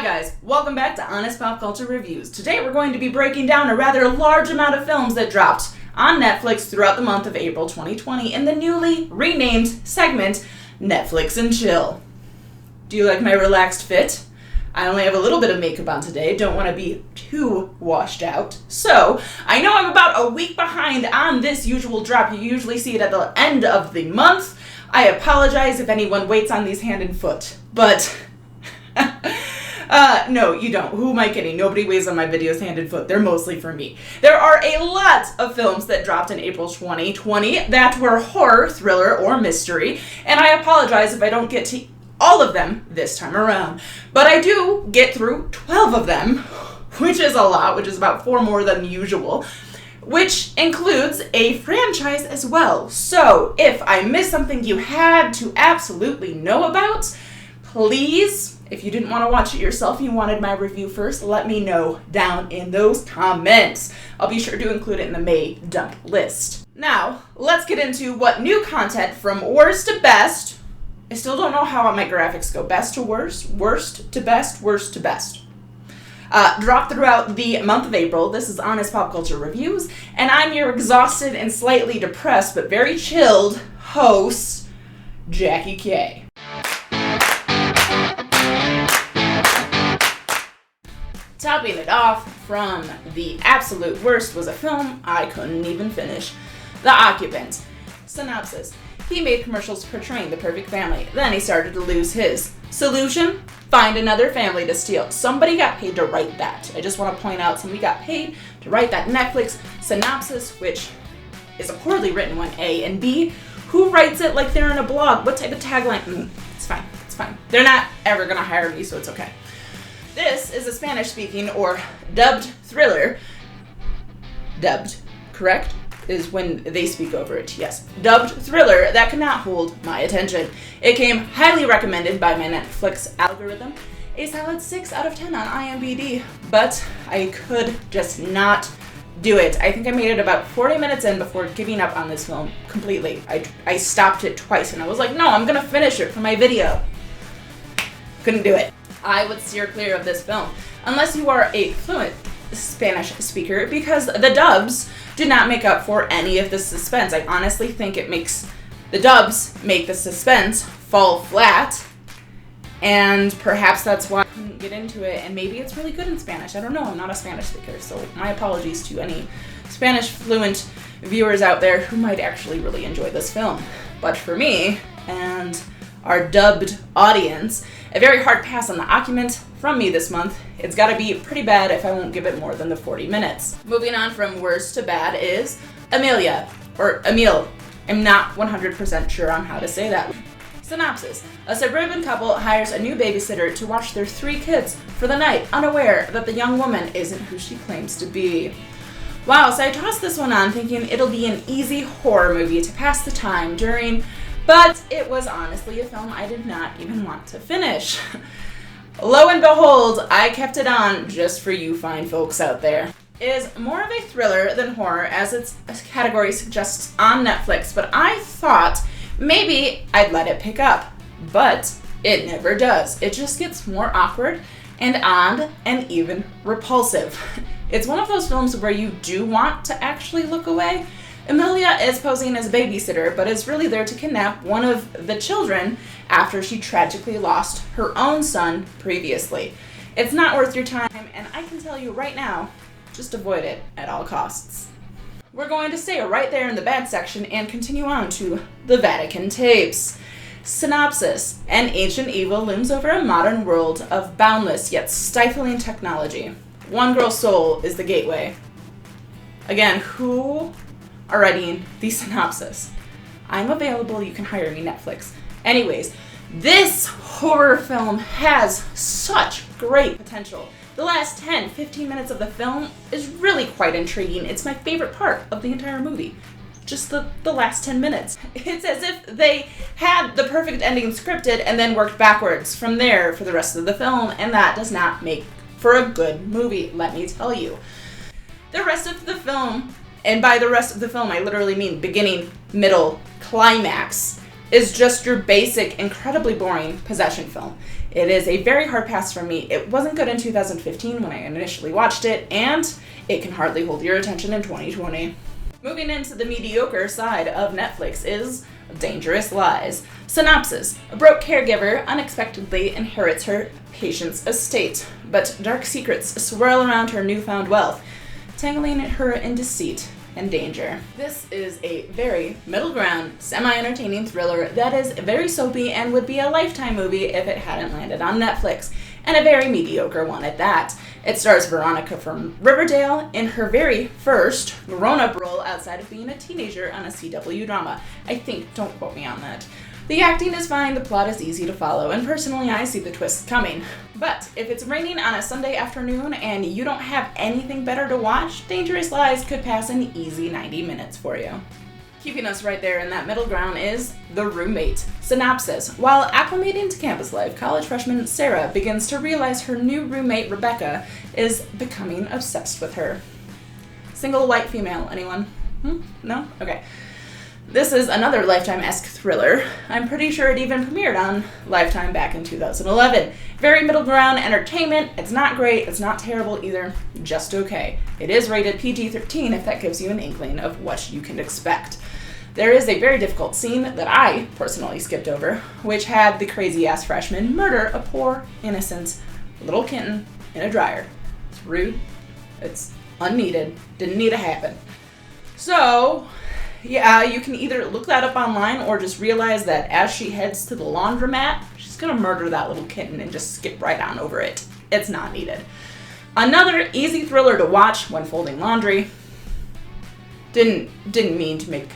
guys, welcome back to Honest Pop Culture Reviews. Today we're going to be breaking down a rather large amount of films that dropped on Netflix throughout the month of April 2020 in the newly renamed segment, Netflix and Chill. Do you like my relaxed fit? I only have a little bit of makeup on today, don't want to be too washed out. So, I know I'm about a week behind on this usual drop. You usually see it at the end of the month. I apologize if anyone waits on these hand and foot, but no, you don't. Who am I kidding? Nobody waits on my videos hand and foot. They're mostly for me. There are a lot of films that dropped in April 2020 that were horror, thriller, or mystery, and I apologize if I don't get to all of them this time around. But I do get through 12 of them, which is a lot, which is about 4 more than usual, which includes a franchise as well. So if I missed something you had to absolutely know about, please, if you didn't want to watch it yourself and you wanted my review first, let me know down in those comments. I'll be sure to include it in the May dump list. Now, let's get into what new content from worst to best. I still don't know how my graphics go. Best to worst, worst to best, worst to best. Dropped throughout the month of April. This is Honest Pop Culture Reviews, and I'm your exhausted and slightly depressed but very chilled host, Jackie K. Topping it off from the absolute worst was a film I couldn't even finish. The Occupant. Synopsis. He made commercials portraying the perfect family. Then he started to lose his. Solution? Find another family to steal. Somebody got paid to write that. I just want to point out somebody got paid to write that Netflix synopsis, which is a poorly written one, A, and B, who writes it like they're in a blog? What type of tagline? It's fine. It's fine. They're not ever going to hire me, so it's okay. This is a Spanish-speaking or dubbed thriller. Dubbed, correct? Is when they speak over it, yes. Dubbed thriller that could not hold my attention. It came highly recommended by my Netflix algorithm. A solid 6 out of 10 on IMDb, but I could just not do it. I think I made it about 40 minutes in before giving up on this film completely. I stopped it twice and I was like, no, I'm gonna finish it for my video. Couldn't do it. I would steer clear of this film unless you are a fluent Spanish speaker, because the dubs did not make up for any of the suspense. I honestly think the dubs make the suspense fall flat, and perhaps that's why I couldn't get into it, and maybe it's really good in Spanish. I don't know, I'm not a Spanish speaker, so my apologies to any Spanish fluent viewers out there who might actually really enjoy this film. But for me, and our dubbed audience, a very hard pass on The Occupant from me this month. It's gotta be pretty bad if I won't give it more than the 40 minutes. Moving on from worst to bad is Amelia, or Emile. I'm not 100% sure on how to say that. Synopsis. A suburban couple hires a new babysitter to watch their 3 kids for the night, unaware that the young woman isn't who she claims to be. Wow, so I tossed this one on thinking it'll be an easy horror movie to pass the time during, but it was honestly a film I did not even want to finish. Lo and behold, I kept it on just for you fine folks out there. It is more of a thriller than horror, as its category suggests on Netflix, but I thought maybe I'd let it pick up. But it never does. It just gets more awkward and odd and even repulsive. It's one of those films where you do want to actually look away. Amelia is posing as a babysitter, but is really there to kidnap one of the children after she tragically lost her own son previously. It's not worth your time, and I can tell you right now, just avoid it at all costs. We're going to stay right there in the bad section and continue on to the Vatican Tapes. Synopsis. An ancient evil looms over a modern world of boundless yet stifling technology. One girl's soul is the gateway. Again, who are writing the synopsis? I'm available, you can hire me, Netflix. Anyways, this horror film has such great potential. The last 10-15 minutes of the film is really quite intriguing. It's my favorite part of the entire movie. Just the last 10 minutes. It's as if they had the perfect ending scripted and then worked backwards from there for the rest of the film, and that does not make for a good movie, let me tell you. The rest of the film, and by the rest of the film I literally mean beginning, middle, climax, is just your basic, incredibly boring possession film. It is a very hard pass for me. It wasn't good in 2015 when I initially watched it, and it can hardly hold your attention in 2020. Moving into the mediocre side of Netflix is Dangerous Lies. Synopsis: a broke caregiver unexpectedly inherits her patient's estate, but dark secrets swirl around her newfound wealth, tangling her in deceit and danger. This is a very middle ground, semi-entertaining thriller that is very soapy and would be a Lifetime movie if it hadn't landed on Netflix, and a very mediocre one at that. It stars Veronica from Riverdale in her very first grown-up role outside of being a teenager on a CW drama. I think, don't quote me on that. The acting is fine, the plot is easy to follow, and personally I see the twists coming. But if it's raining on a Sunday afternoon and you don't have anything better to watch, Dangerous Lies could pass an easy 90 minutes for you. Keeping us right there in that middle ground is The Roommate. Synopsis: while acclimating to campus life, college freshman Sarah begins to realize her new roommate Rebecca is becoming obsessed with her. Single white female, anyone? No? Okay. This is another Lifetime-esque thriller. I'm pretty sure it even premiered on Lifetime back in 2011. Very middle ground entertainment. It's not great, it's not terrible either, just okay. It is rated PG-13 if that gives you an inkling of what you can expect. There is a very difficult scene that I personally skipped over, which had the crazy-ass freshman murder a poor, innocent little kitten in a dryer. It's rude, it's unneeded, didn't need to happen. So, yeah, you can either look that up online or just realize that as she heads to the laundromat, she's gonna murder that little kitten and just skip right on over it. It's not needed. Another easy thriller to watch when folding laundry. Didn't mean to make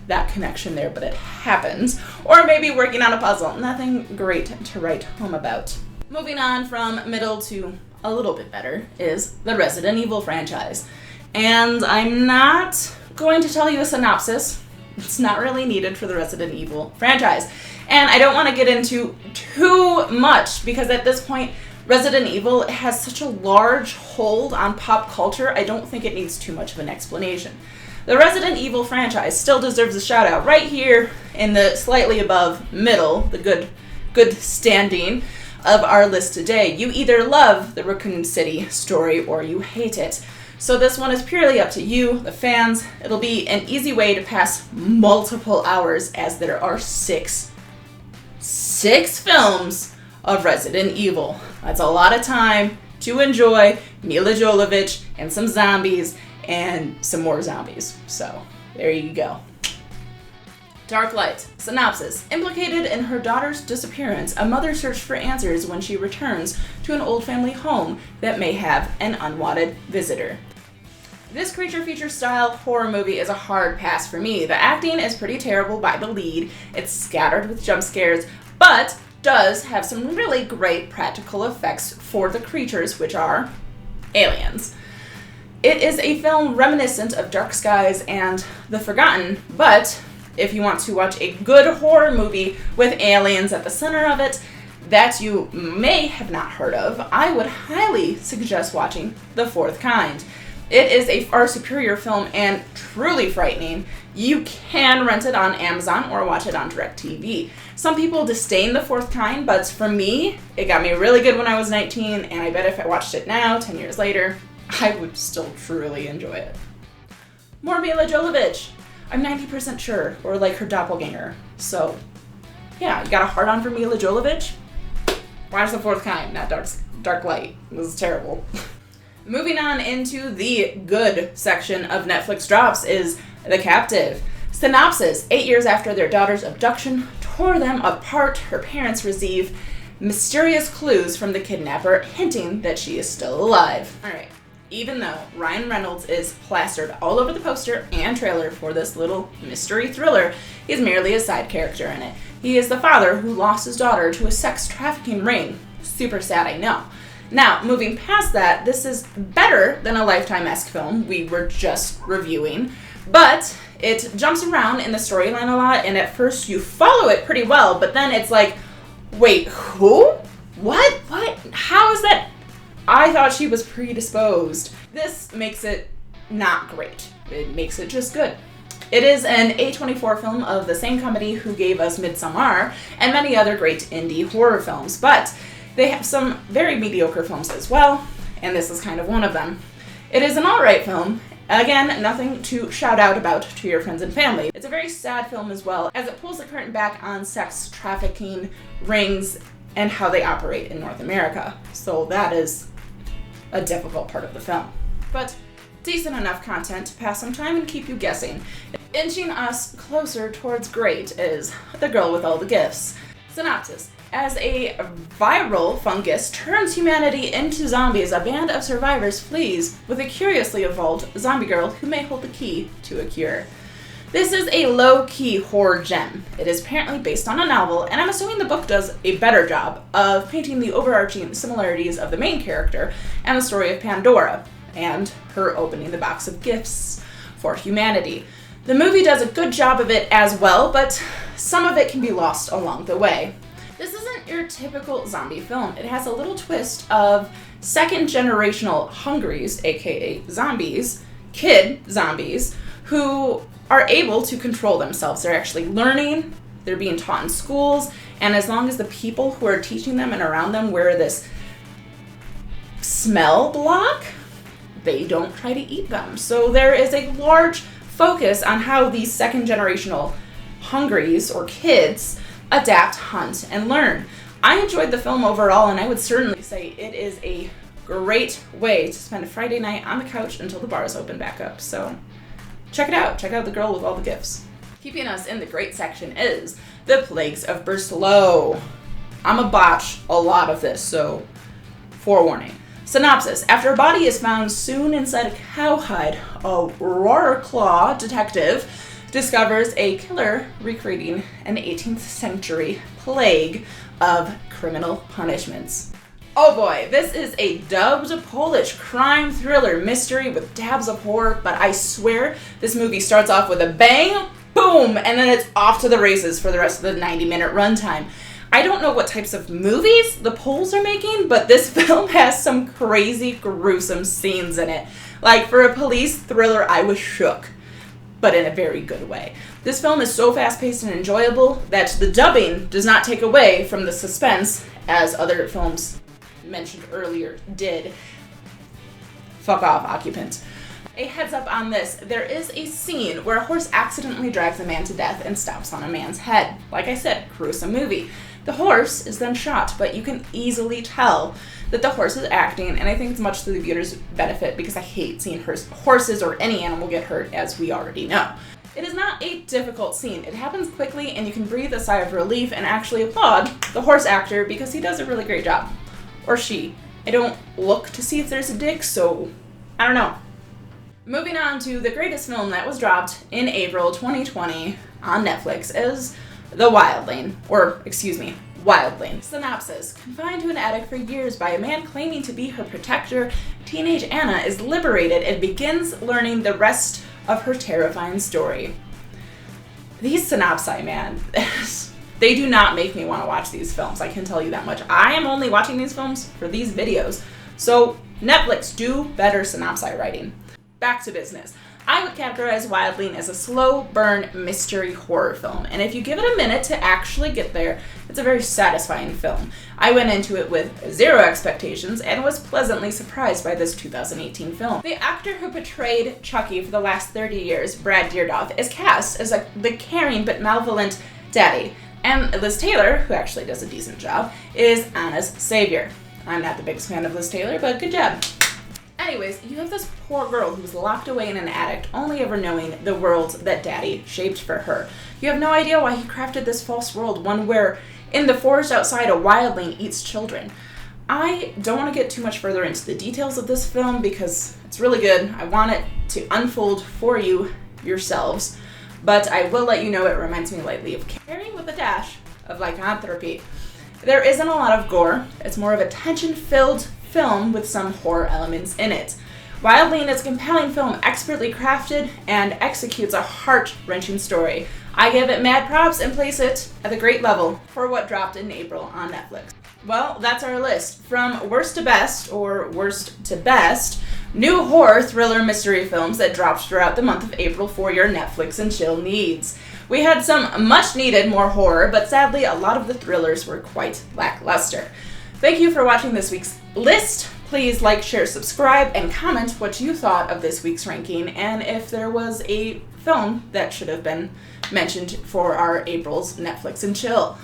that connection there, but it happens. Or maybe working on a puzzle. Nothing great to write home about. Moving on from middle to a little bit better is the Resident Evil franchise. And I'm not going to tell you a synopsis. It's not really needed for the Resident Evil franchise. And I don't want to get into too much because at this point, Resident Evil has such a large hold on pop culture, I don't think it needs too much of an explanation. The Resident Evil franchise still deserves a shout out right here in the slightly above middle, the good standing of our list today. You either love the Raccoon City story or you hate it. So this one is purely up to you, the fans. It'll be an easy way to pass multiple hours as there are six films of Resident Evil. That's a lot of time to enjoy Mila Jovovich and some zombies and some more zombies. So there you go. Dark Light. Synopsis. Implicated in her daughter's disappearance, a mother searches for answers when she returns to an old family home that may have an unwanted visitor. This creature feature style horror movie is a hard pass for me. The acting is pretty terrible by the lead. It's scattered with jump scares, but does have some really great practical effects for the creatures, which are aliens. It is a film reminiscent of Dark Skies and The Forgotten, but if you want to watch a good horror movie with aliens at the center of it that you may have not heard of, I would highly suggest watching The Fourth Kind. It is a far superior film and truly frightening. You can rent it on Amazon or watch it on DirecTV. Some people disdain The Fourth Kind, but for me, it got me really good when I was 19, and I bet if I watched it now, 10 years later, I would still truly enjoy it. More Mila Jovovich. I'm 90% sure, or like her doppelganger. So, yeah, you got a hard on for Mila Jovovich? Watch The Fourth Kind, not Dark Light. This is terrible. Moving on into the good section of Netflix drops is The Captive. Synopsis. 8 years after their daughter's abduction tore them apart, her parents receive mysterious clues from the kidnapper hinting that she is still alive. Alright, even though Ryan Reynolds is plastered all over the poster and trailer for this little mystery thriller, he's merely a side character in it. He is the father who lost his daughter to a sex trafficking ring. Super sad, I know. Now, moving past that, this is better than a Lifetime-esque film we were just reviewing, but it jumps around in the storyline a lot, and at first you follow it pretty well, but then it's like, wait, who? What? How is that? I thought she was predisposed. This makes it not great. It makes it just good. It is an A24 film of the same company who gave us Midsommar and many other great indie horror films, but they have some very mediocre films as well, and this is kind of one of them. It is an alright film. Again, nothing to shout out about to your friends and family. It's a very sad film as well, as it pulls the curtain back on sex trafficking rings and how they operate in North America. So that is a difficult part of the film. But decent enough content to pass some time and keep you guessing. Inching us closer towards great is The Girl with All the Gifts. Synopsis. As a viral fungus turns humanity into zombies, a band of survivors flees with a curiously evolved zombie girl who may hold the key to a cure. This is a low-key horror gem. It is apparently based on a novel, and I'm assuming the book does a better job of painting the overarching similarities of the main character and the story of Pandora, and her opening the box of gifts for humanity. The movie does a good job of it as well, but some of it can be lost along the way. This isn't your typical zombie film. It has a little twist of second-generational hungries, aka zombies, kid zombies, who are able to control themselves. They're actually learning, they're being taught in schools, and as long as the people who are teaching them and around them wear this smell block, they don't try to eat them. So there is a large focus on how these second-generational hungries, or kids, adapt, hunt, and learn. I enjoyed the film overall, and I would certainly say it is a great way to spend a Friday night on the couch until the bars open back up. So check it out. Check out The Girl with All the Gifts. Keeping us in the great section is The Flakes of Breslau. I'm a botch a lot of this, so forewarning. Synopsis. After a body is found sewn inside a cowhide, a Roarclaw detective discovers a killer recreating an 18th century plague of criminal punishments. Oh boy, this is a dubbed Polish crime thriller mystery with dabs of horror, but I swear this movie starts off with a bang, boom, and then it's off to the races for the rest of the 90-minute runtime. I don't know what types of movies the Poles are making, but this film has some crazy, gruesome scenes in it. Like, for a police thriller, I was shook, but in a very good way. This film is so fast-paced and enjoyable that the dubbing does not take away from the suspense, as other films mentioned earlier did. Fuck off, Occupant. A heads up on this, there is a scene where a horse accidentally drags a man to death and stomps on a man's head. Like I said, gruesome movie. The horse is then shot, but you can easily tell that the horse is acting, and I think it's much to the viewer's benefit because I hate seeing horses or any animal get hurt, as we already know. It is not a difficult scene. It happens quickly, and you can breathe a sigh of relief and actually applaud the horse actor because he does a really great job. Or she. I don't look to see if there's a dick, so I don't know. Moving on to the greatest film that was dropped in April 2020 on Netflix is Wildling. Synopsis. Confined to an attic for years by a man claiming to be her protector, teenage Anna is liberated and begins learning the rest of her terrifying story. These synopsi, man, they do not make me want to watch these films, I can tell you that much. I am only watching these films for these videos. So, Netflix, do better synopsi writing. Back to business. I would categorize Wildling as a slow burn mystery horror film, and if you give it a minute to actually get there, it's a very satisfying film. I went into it with zero expectations and was pleasantly surprised by this 2018 film. The actor who portrayed Chucky for the last 30 years, Brad Deardoff, is cast as the caring but malevolent daddy, and Liz Taylor, who actually does a decent job, is Anna's savior. I'm not the biggest fan of Liz Taylor, but good job. Anyways, you have this poor girl who's locked away in an attic, only ever knowing the world that Daddy shaped for her. You have no idea why he crafted this false world, one where in the forest outside a wildling eats children. I don't want to get too much further into the details of this film because it's really good. I want it to unfold for you yourselves, but I will let you know it reminds me lightly of Caring with a dash of lycanthropy. There isn't a lot of gore. It's more of a tension-filled film with some horror elements in it. Wildling is a compelling film, expertly crafted, and executes a heart-wrenching story. I give it mad props and place it at a great level for what dropped in April on Netflix. Well, that's our list. From worst to best, or worst to best, New horror, thriller, mystery films that dropped throughout the month of April for your Netflix and chill needs. We had some much needed more horror, but sadly a lot of the thrillers were quite lackluster. Thank you for watching this week's list. Please like, share, subscribe, and comment what you thought of this week's ranking and if there was a film that should have been mentioned for our April's Netflix and chill.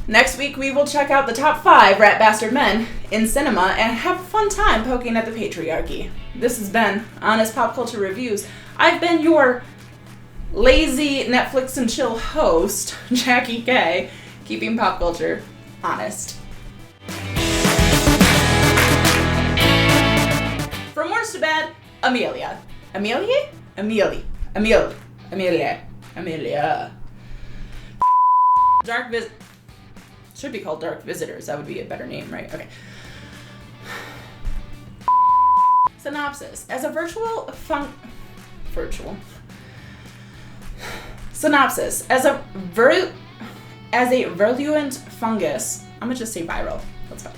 Next week, we will check out the top 5 rat bastard men in cinema and have a fun time poking at the patriarchy. This has been Honest Pop Culture Reviews. I've been your lazy Netflix and chill host, Jackie K, keeping pop culture honest. From worst to bad, Amelia. Amelia? Emile. Amelia. Dark Visit. Should be called Dark Visitors. That would be a better name, right? Okay. Synopsis. As a Synopsis. As a virulent fungus. I'm gonna just say viral. That's fine.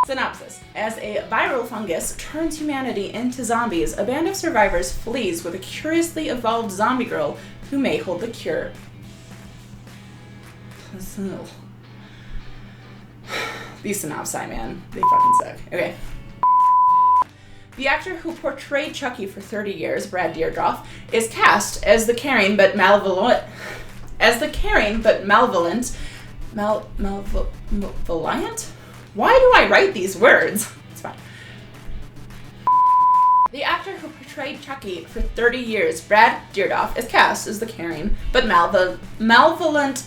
Synopsis. As a viral fungus turns humanity into zombies, a band of survivors flees with a curiously evolved zombie girl who may hold the cure. These synopsi, man. They fucking suck. Okay. The actor who portrayed Chucky for 30 years, Brad Deardorff, is cast as the caring but malevolent Why do I write these words? It's fine. The actor who portrayed Chucky for 30 years, Brad Deardorff, is cast as the caring but malevolent